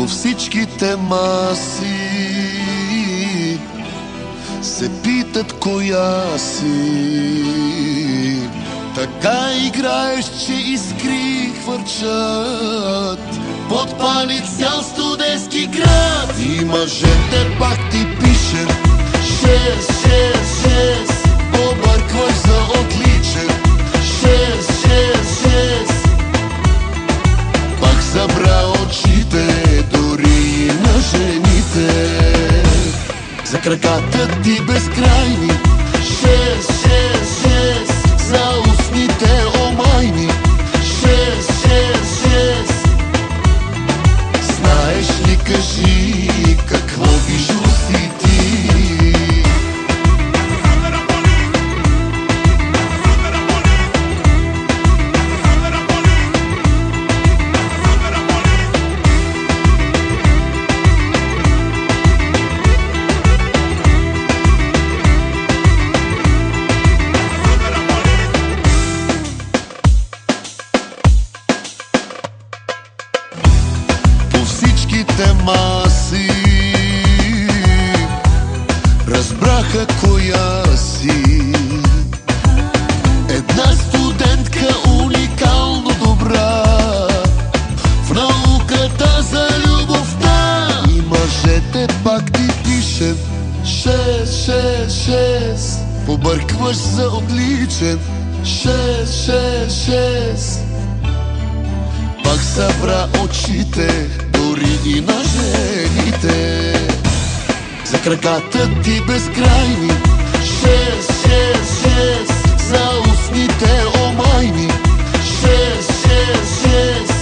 По всичките маси се питат коя си. Така играеш, че искри хвърчат, подпали цял студентски град. И мъжете пак ти пишат 6-6-6, объркваш за отличен 6-6-6. Пак събра очите, дори и на жените, за краката ти безкрайни 6-6-6, за устните омайни 6-6-6. Знаеш ли, кажи, какво бижу си ти? Всичките маси разбраха коя си. Една студентка уникално добра в науката за любовта. И мъжете пак ти пишат 6-6-6, побъркваш за отличен 6-6-6. Пак събра очите, дори и на жените, за краката ти безкрайни 6-6-6, за устните омайни 6-6-6.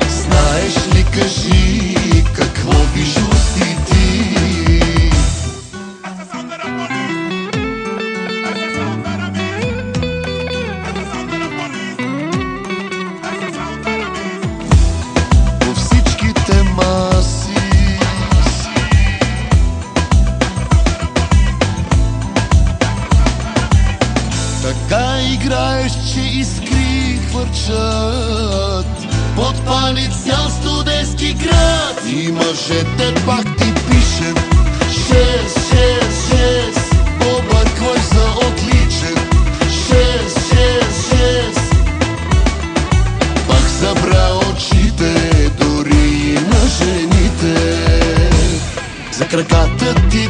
Знаеш ли, кажи, какво бижу си ти? Така играеш, че искри хвърчат, подпали цял студентски град. И мъжете пак ти пишат 6-6-6, объркваш за отличен 6-6-6. Пак събра очите, дори и на жените, за краката ти